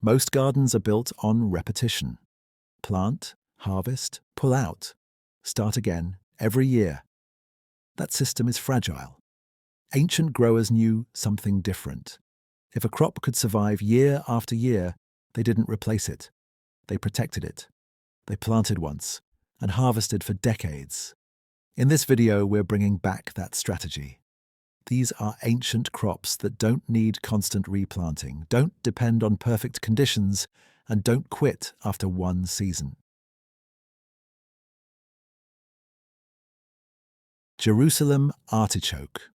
Most gardens are built on repetition. Plant, harvest, pull out, start again every year. That system is fragile. Ancient growers knew something different. If a crop could survive year after year, they didn't replace it. They protected it. They planted once and harvested for decades. In this video, we're bringing back that strategy. These are ancient crops that don't need constant replanting, don't depend on perfect conditions, and don't quit after one season. Jerusalem artichoke.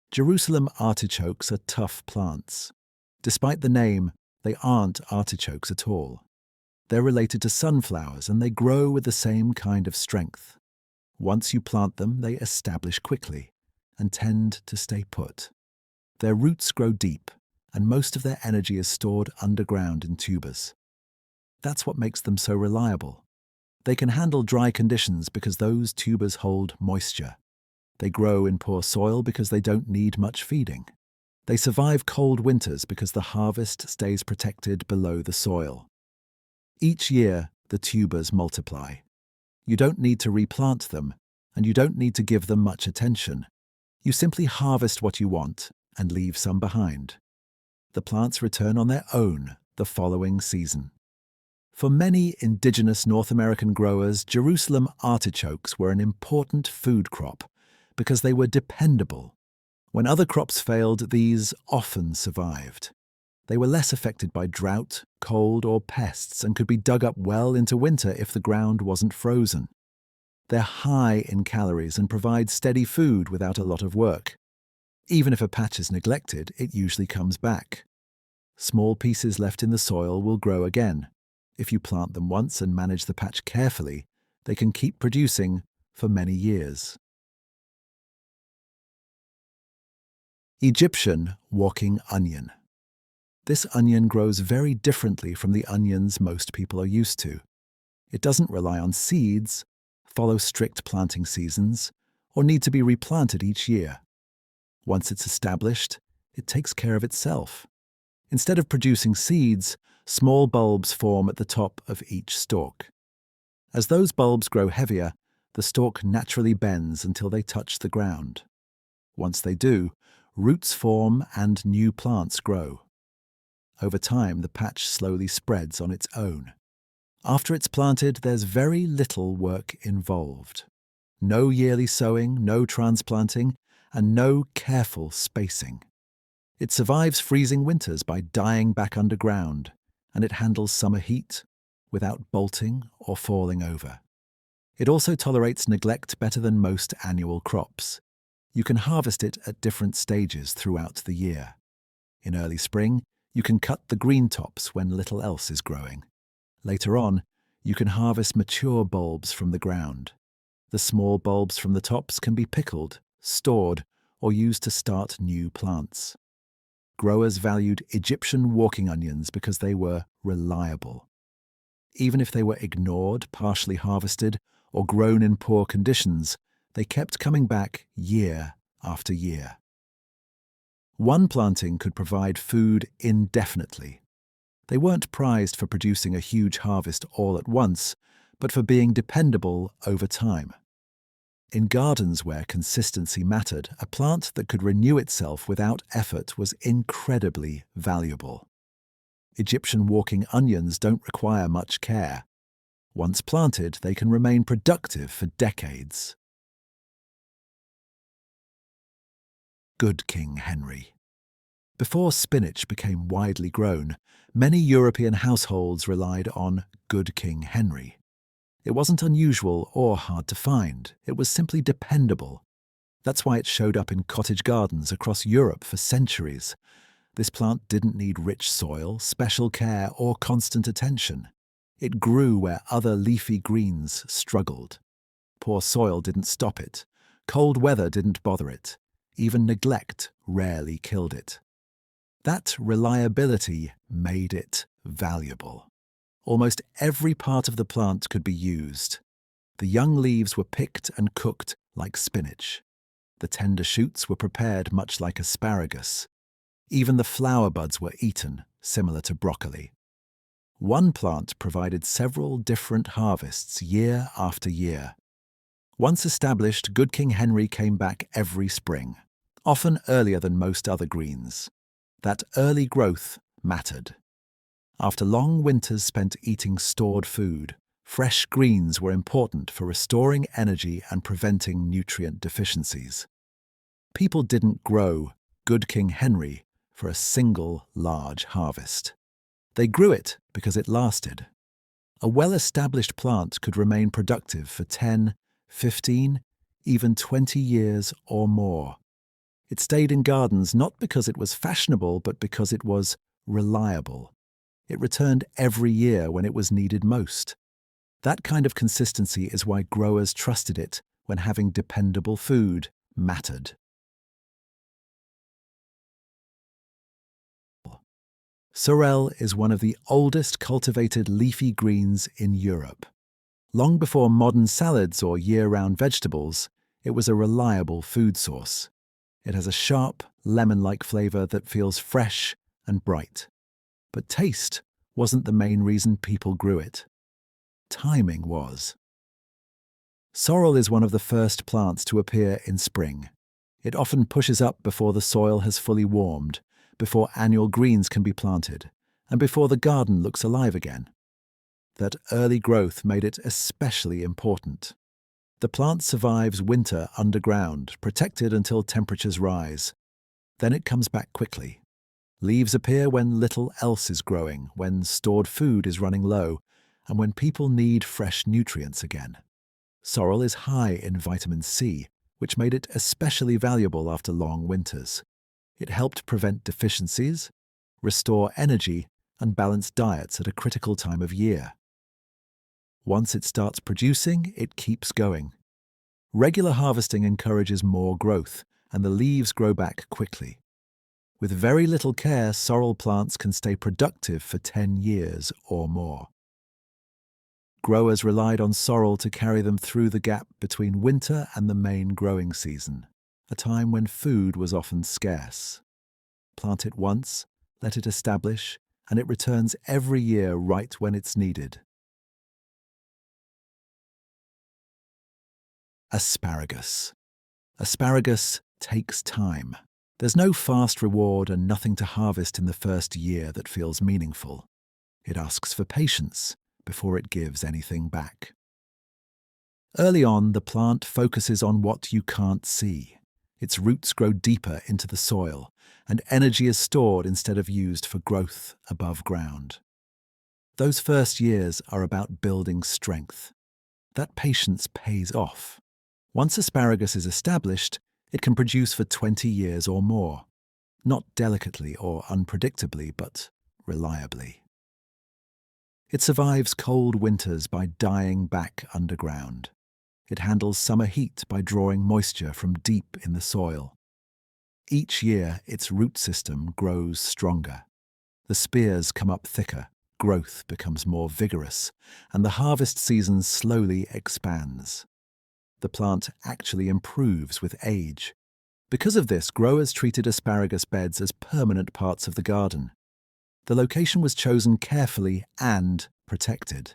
Jerusalem artichokes are tough plants. Despite the name, they aren't artichokes at all. They're related to sunflowers and they grow with the same kind of strength. Once you plant them, they establish quickly and tend to stay put. Their roots grow deep, and most of their energy is stored underground in tubers. That's what makes them so reliable. They can handle dry conditions because those tubers hold moisture. They grow in poor soil because they don't need much feeding. They survive cold winters because the harvest stays protected below the soil. Each year, the tubers multiply. You don't need to replant them, and you don't need to give them much attention. You simply harvest what you want and leave some behind. The plants return on their own the following season. For many indigenous North American growers, Jerusalem artichokes were an important food crop because they were dependable. When other crops failed, these often survived. They were less affected by drought, cold, or pests and could be dug up well into winter if the ground wasn't frozen. They're high in calories and provide steady food without a lot of work. Even if a patch is neglected, it usually comes back. Small pieces left in the soil will grow again. If you plant them once and manage the patch carefully, they can keep producing for many years. Egyptian walking onion. This onion grows very differently from the onions most people are used to. It doesn't rely on seeds, follow strict planting seasons, or need to be replanted each year. Once it's established, it takes care of itself. Instead of producing seeds, small bulbs form at the top of each stalk. As those bulbs grow heavier, the stalk naturally bends until they touch the ground. Once they do, roots form and new plants grow. Over time, the patch slowly spreads on its own. After it's planted, there's very little work involved. No yearly sowing, no transplanting, and no careful spacing. It survives freezing winters by dying back underground, and it handles summer heat without bolting or falling over. It also tolerates neglect better than most annual crops. You can harvest it at different stages throughout the year. In early spring, you can cut the green tops when little else is growing. Later on, you can harvest mature bulbs from the ground. The small bulbs from the tops can be pickled, stored, or used to start new plants. Growers valued Egyptian walking onions because they were reliable. Even if they were ignored, partially harvested, or grown in poor conditions, they kept coming back year after year. One planting could provide food indefinitely. They weren't prized for producing a huge harvest all at once, but for being dependable over time. In gardens where consistency mattered, a plant that could renew itself without effort was incredibly valuable. Egyptian walking onions don't require much care. Once planted, they can remain productive for decades. Good King Henry. Before spinach became widely grown, many European households relied on Good King Henry. It wasn't unusual or hard to find. It was simply dependable. That's why it showed up in cottage gardens across Europe for centuries. This plant didn't need rich soil, special care, or constant attention. It grew where other leafy greens struggled. Poor soil didn't stop it. Cold weather didn't bother it. Even neglect rarely killed it. That reliability made it valuable. Almost every part of the plant could be used. The young leaves were picked and cooked like spinach. The tender shoots were prepared much like asparagus. Even the flower buds were eaten, similar to broccoli. One plant provided several different harvests year after year. Once established, Good King Henry came back every spring, often earlier than most other greens. That early growth mattered. After long winters spent eating stored food, fresh greens were important for restoring energy and preventing nutrient deficiencies. People didn't grow Good King Henry for a single large harvest. They grew it because it lasted. A well-established plant could remain productive for 10, 15, even 20 years or more. It stayed in gardens not because it was fashionable, but because it was reliable. It returned every year when it was needed most. That kind of consistency is why growers trusted it when having dependable food mattered. Sorrel is one of the oldest cultivated leafy greens in Europe. Long before modern salads or year-round vegetables, it was a reliable food source. It has a sharp, lemon-like flavor that feels fresh and bright. But taste wasn't the main reason people grew it. Timing was. Sorrel is one of the first plants to appear in spring. It often pushes up before the soil has fully warmed, before annual greens can be planted, and before the garden looks alive again. That early growth made it especially important. The plant survives winter underground, protected until temperatures rise. Then it comes back quickly. Leaves appear when little else is growing, when stored food is running low, and when people need fresh nutrients again. Sorrel is high in vitamin C, which made it especially valuable after long winters. It helped prevent deficiencies, restore energy, and balance diets at a critical time of year. Once it starts producing, it keeps going. Regular harvesting encourages more growth, and the leaves grow back quickly. With very little care, sorrel plants can stay productive for 10 years or more. Growers relied on sorrel to carry them through the gap between winter and the main growing season, a time when food was often scarce. Plant it once, let it establish, and it returns every year right when it's needed. Asparagus. Asparagus takes time. There's no fast reward and nothing to harvest in the first year that feels meaningful. It asks for patience before it gives anything back. Early on, the plant focuses on what you can't see. Its roots grow deeper into the soil, and energy is stored instead of used for growth above ground. Those first years are about building strength. That patience pays off. Once asparagus is established, it can produce for 20 years or more. Not delicately or unpredictably, but reliably. It survives cold winters by dying back underground. It handles summer heat by drawing moisture from deep in the soil. Each year, its root system grows stronger. The spears come up thicker, growth becomes more vigorous, and the harvest season slowly expands. The plant actually improves with age. Because of this, growers treated asparagus beds as permanent parts of the garden. The location was chosen carefully and protected.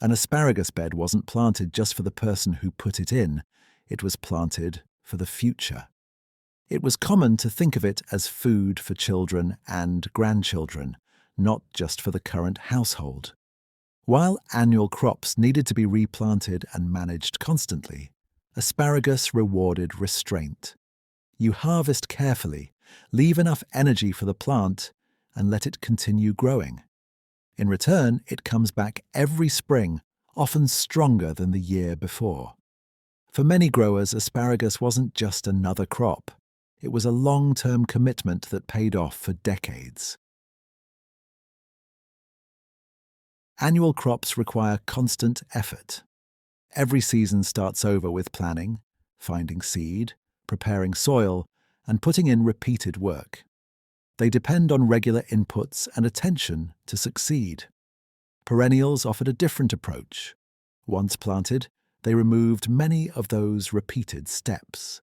An asparagus bed wasn't planted just for the person who put it in, it was planted for the future. It was common to think of it as food for children and grandchildren, not just for the current household. While annual crops needed to be replanted and managed constantly, asparagus rewarded restraint. You harvest carefully, leave enough energy for the plant, and let it continue growing. In return, it comes back every spring, often stronger than the year before. For many growers, asparagus wasn't just another crop. It was a long-term commitment that paid off for decades. Annual crops require constant effort. Every season starts over with planning, finding seed, preparing soil, and putting in repeated work. They depend on regular inputs and attention to succeed. Perennials offered a different approach. Once planted, they removed many of those repeated steps.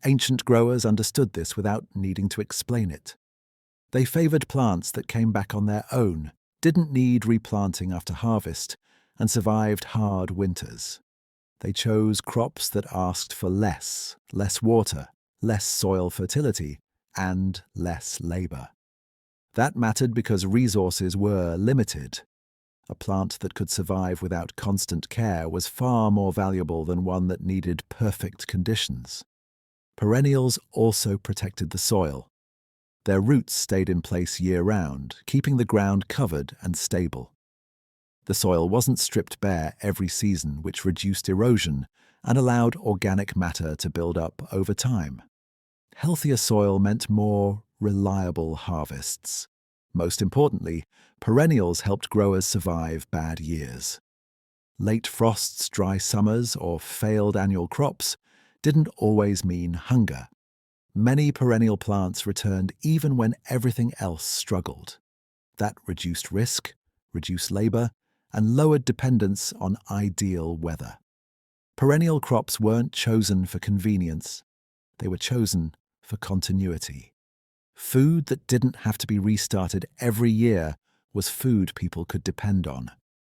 Ancient growers understood this without needing to explain it. They favored plants that came back on their own, didn't need replanting after harvest and survived hard winters. They chose crops that asked for less water, less soil fertility, and less labor. That mattered because resources were limited. A plant that could survive without constant care was far more valuable than one that needed perfect conditions. Perennials also protected the soil. Their roots stayed in place year-round, keeping the ground covered and stable. The soil wasn't stripped bare every season, which reduced erosion and allowed organic matter to build up over time. Healthier soil meant more reliable harvests. Most importantly, perennials helped growers survive bad years. Late frosts, dry summers, or failed annual crops didn't always mean hunger. Many perennial plants returned even when everything else struggled. That reduced risk, reduced labor, and lowered dependence on ideal weather. Perennial crops weren't chosen for convenience. They were chosen for continuity. Food that didn't have to be restarted every year was food people could depend on.